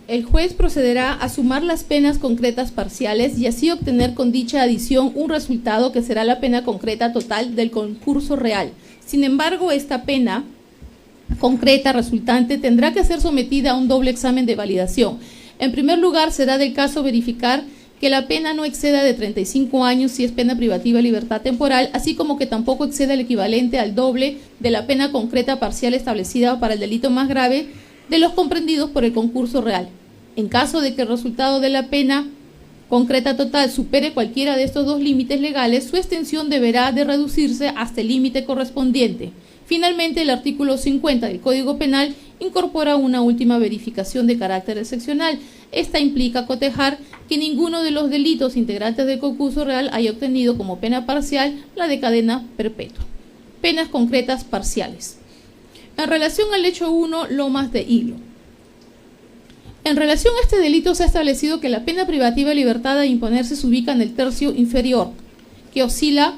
el juez procederá a sumar las penas concretas parciales y así obtener con dicha adición un resultado que será la pena concreta total del concurso real. Sin embargo, esta pena concreta resultante tendrá que ser sometida a un doble examen de validación. En primer lugar, será del caso verificar que la pena no exceda de 35 años si es pena privativa de libertad temporal, así como que tampoco exceda el equivalente al doble de la pena concreta parcial establecida para el delito más grave de los comprendidos por el concurso real. En caso de que el resultado de la pena concreta total supere cualquiera de estos dos límites legales, su extensión deberá de reducirse hasta el límite correspondiente. Finalmente, el artículo 50 del Código Penal incorpora una última verificación de carácter excepcional. Esta implica cotejar que ninguno de los delitos integrantes del concurso real haya obtenido como pena parcial la de cadena perpetua. Penas concretas parciales. En relación al hecho 1, lomas de hilo. En relación a este delito se ha establecido que la pena privativa de libertad a imponerse se ubica en el tercio inferior, que oscila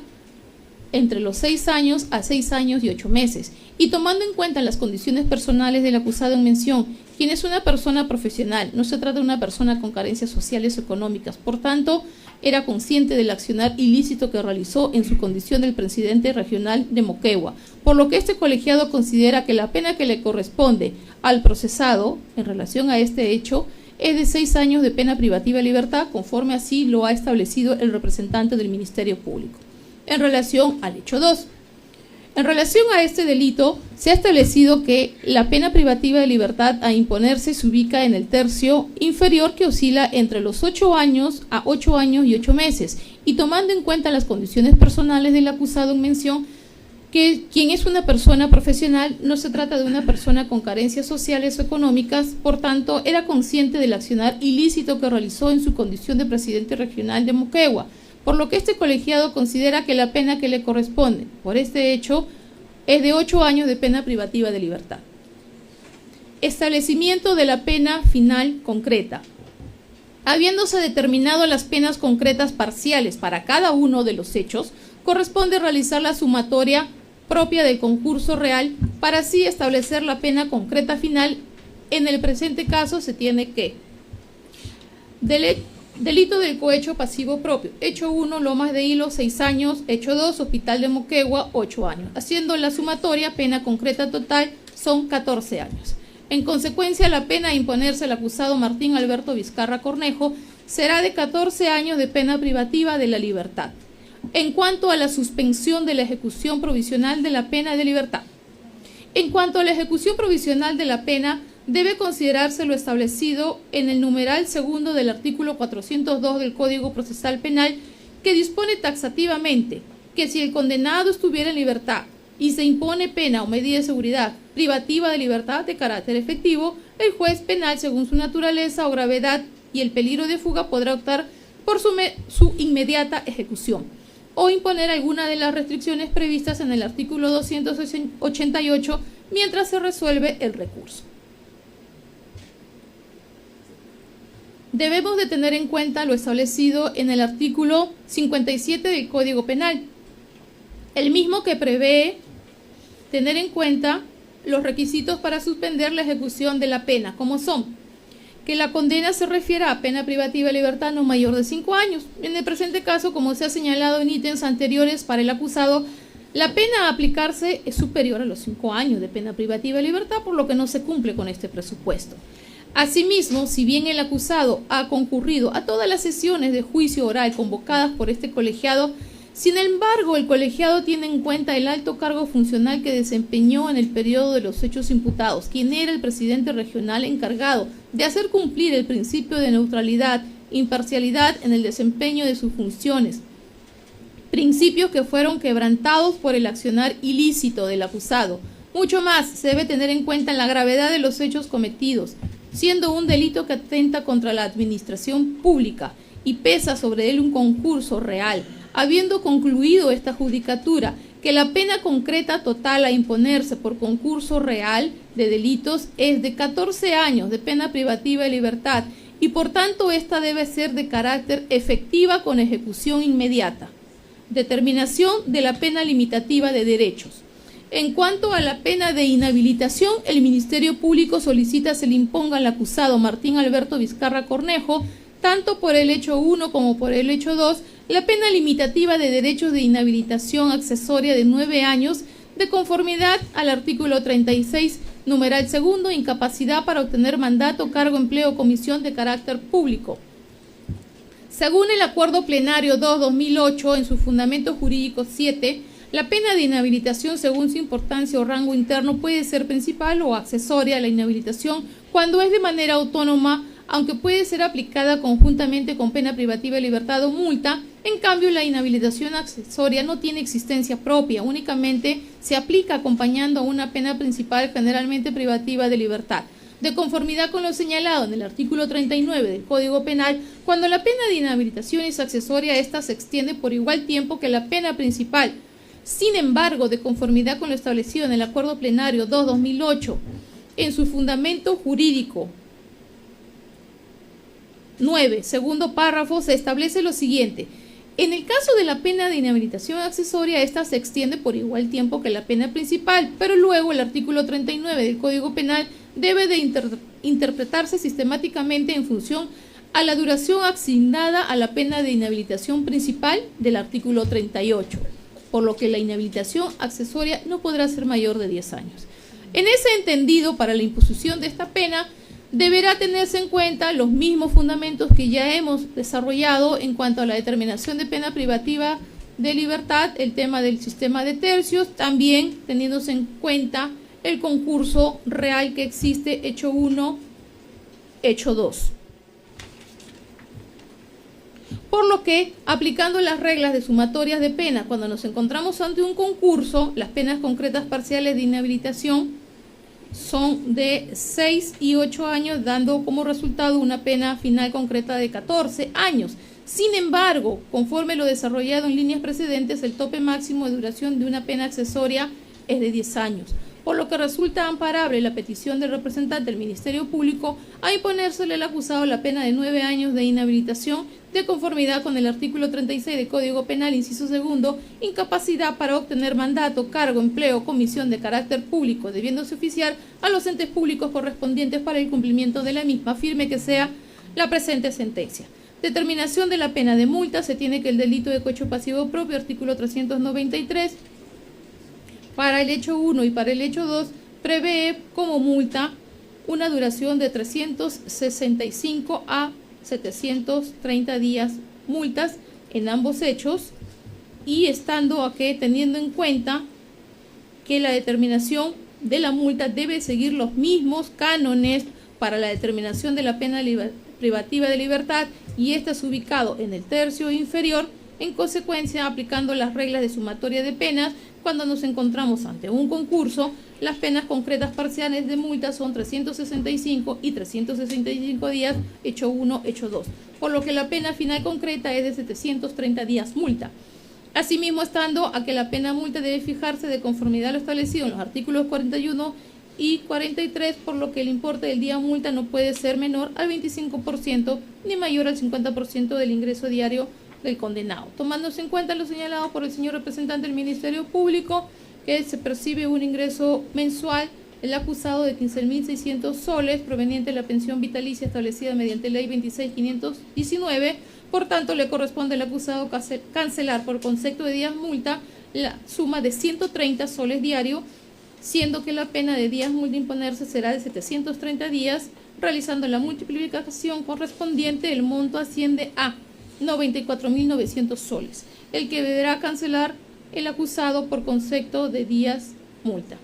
entre los 6 años a 6 años y 8 meses, y tomando en cuenta las condiciones personales del acusado en mención, quien es una persona profesional, no se trata de una persona con carencias sociales o económicas, por tanto, era consciente del accionar ilícito que realizó en su condición del presidente regional de Moquegua, por lo que este colegiado considera que la pena que le corresponde al procesado en relación a este hecho es de 6 años de pena privativa de libertad, conforme así lo ha establecido el representante del Ministerio Público. En relación al hecho 2. En relación a este delito, se ha establecido que la pena privativa de libertad a imponerse se ubica en el tercio inferior, que oscila entre los 8 años a 8 años y 8 meses, y tomando en cuenta las condiciones personales del acusado en mención, que quien es una persona profesional, no se trata de una persona con carencias sociales o económicas, por tanto, era consciente del accionar ilícito que realizó en su condición de presidente regional de Moquegua, por lo que este colegiado considera que la pena que le corresponde por este hecho es de 8 años de pena privativa de libertad. Establecimiento de la pena final concreta. Habiéndose determinado las penas concretas parciales para cada uno de los hechos, corresponde realizar la sumatoria propia del concurso real para así establecer la pena concreta final. En el presente caso se tiene que delito del cohecho pasivo propio. Hecho 1, Lomas de Hilo, 6 años. Hecho 2, Hospital de Moquegua, 8 años. Haciendo la sumatoria, pena concreta total son 14 años. En consecuencia, la pena a imponerse al acusado Martín Alberto Vizcarra Cornejo será de 14 años de pena privativa de la libertad. En cuanto a la suspensión de la ejecución provisional de la pena de libertad. En cuanto a la ejecución provisional de la pena, debe considerarse lo establecido en el numeral segundo del artículo 402 del Código Procesal Penal, que dispone taxativamente que si el condenado estuviera en libertad y se impone pena o medida de seguridad privativa de libertad de carácter efectivo, el juez penal, según su naturaleza o gravedad y el peligro de fuga, podrá optar por su inmediata ejecución o imponer alguna de las restricciones previstas en el artículo 288 mientras se resuelve el recurso. Debemos de tener en cuenta lo establecido en el artículo 57 del Código Penal, el mismo que prevé tener en cuenta los requisitos para suspender la ejecución de la pena, como son que la condena se refiera a pena privativa de libertad no mayor de 5 años. En el presente caso, como se ha señalado en ítems anteriores para el acusado, la pena a aplicarse es superior a los 5 años de pena privativa de libertad, por lo que no se cumple con este presupuesto. Asimismo, si bien el acusado ha concurrido a todas las sesiones de juicio oral convocadas por este colegiado, sin embargo, el colegiado tiene en cuenta el alto cargo funcional que desempeñó en el periodo de los hechos imputados, quien era el presidente regional encargado de hacer cumplir el principio de neutralidad, imparcialidad en el desempeño de sus funciones, principios que fueron quebrantados por el accionar ilícito del acusado. Mucho más se debe tener en cuenta la gravedad de los hechos cometidos, siendo un delito que atenta contra la administración pública y pesa sobre él un concurso real, habiendo concluido esta judicatura que la pena concreta total a imponerse por concurso real de delitos es de 14 años de pena privativa de libertad y por tanto esta debe ser de carácter efectiva con ejecución inmediata. Determinación de la pena limitativa de derechos. En cuanto a la pena de inhabilitación, el Ministerio Público solicita se le imponga al acusado Martín Alberto Vizcarra Cornejo, tanto por el hecho 1 como por el hecho 2, la pena limitativa de derechos de inhabilitación accesoria de 9 años, de conformidad al artículo 36, numeral segundo, incapacidad para obtener mandato, cargo, empleo o comisión de carácter público. Según el Acuerdo Plenario 2/2008, en su fundamento jurídico 7, la pena de inhabilitación según su importancia o rango interno puede ser principal o accesoria a la inhabilitación cuando es de manera autónoma, aunque puede ser aplicada conjuntamente con pena privativa de libertad o multa. En cambio, la inhabilitación accesoria no tiene existencia propia, únicamente se aplica acompañando a una pena principal, generalmente privativa de libertad. De conformidad con lo señalado en el artículo 39 del Código Penal, cuando la pena de inhabilitación es accesoria, ésta se extiende por igual tiempo que la pena principal. Sin embargo, de conformidad con lo establecido en el Acuerdo Plenario 2/2008, en su fundamento jurídico 9, segundo párrafo, se establece lo siguiente: en el caso de la pena de inhabilitación accesoria, esta se extiende por igual tiempo que la pena principal, pero luego el artículo 39 del Código Penal debe de interpretarse sistemáticamente en función a la duración asignada a la pena de inhabilitación principal del artículo 38, por lo que la inhabilitación accesoria no podrá ser mayor de 10 años. En ese entendido, para la imposición de esta pena, deberá tenerse en cuenta los mismos fundamentos que ya hemos desarrollado en cuanto a la determinación de pena privativa de libertad, el tema del sistema de tercios, también teniéndose en cuenta el concurso real que existe, hecho 1, hecho 2. Por lo que, aplicando las reglas de sumatorias de pena, cuando nos encontramos ante un concurso, las penas concretas parciales de inhabilitación son de 6 y 8 años, dando como resultado una pena final concreta de 14 años. Sin embargo, conforme lo desarrollado en líneas precedentes, el tope máximo de duración de una pena accesoria es de 10 años, por lo que resulta amparable la petición del representante del Ministerio Público a imponérsele al acusado la pena de 9 años de inhabilitación, de conformidad con el artículo 36 del Código Penal, inciso segundo, incapacidad para obtener mandato, cargo, empleo o comisión de carácter público, debiéndose oficiar a los entes públicos correspondientes para el cumplimiento de la misma, firme que sea la presente sentencia. Determinación de la pena de multa: se tiene que el delito de cohecho pasivo propio, artículo 393, para el hecho 1 y para el hecho 2, prevé como multa una duración de 365 a 730 días multas en ambos hechos, y estando aquí teniendo en cuenta que la determinación de la multa debe seguir los mismos cánones para la determinación de la pena privativa de libertad, y este es ubicado en el tercio inferior. En consecuencia, aplicando las reglas de sumatoria de penas, cuando nos encontramos ante un concurso, las penas concretas parciales de multa son 365 y 365 días, hecho 1, hecho 2, por lo que la pena final concreta es de 730 días multa. Asimismo, estando a que la pena multa debe fijarse de conformidad a lo establecido en los artículos 41 y 43, por lo que el importe del día multa no puede ser menor al 25% ni mayor al 50% del ingreso diario del condenado. Tomándose en cuenta lo señalado por el señor representante del Ministerio Público, que se percibe un ingreso mensual, el acusado, de 15.600 soles proveniente de la pensión vitalicia establecida mediante ley 26.519, por tanto le corresponde al acusado cancelar por concepto de días multa la suma de 130 soles diario, siendo que la pena de días multa imponerse será de 730 días, realizando la multiplicación correspondiente. El monto asciende a 94.900 soles, el que deberá cancelar el acusado por concepto de días multa.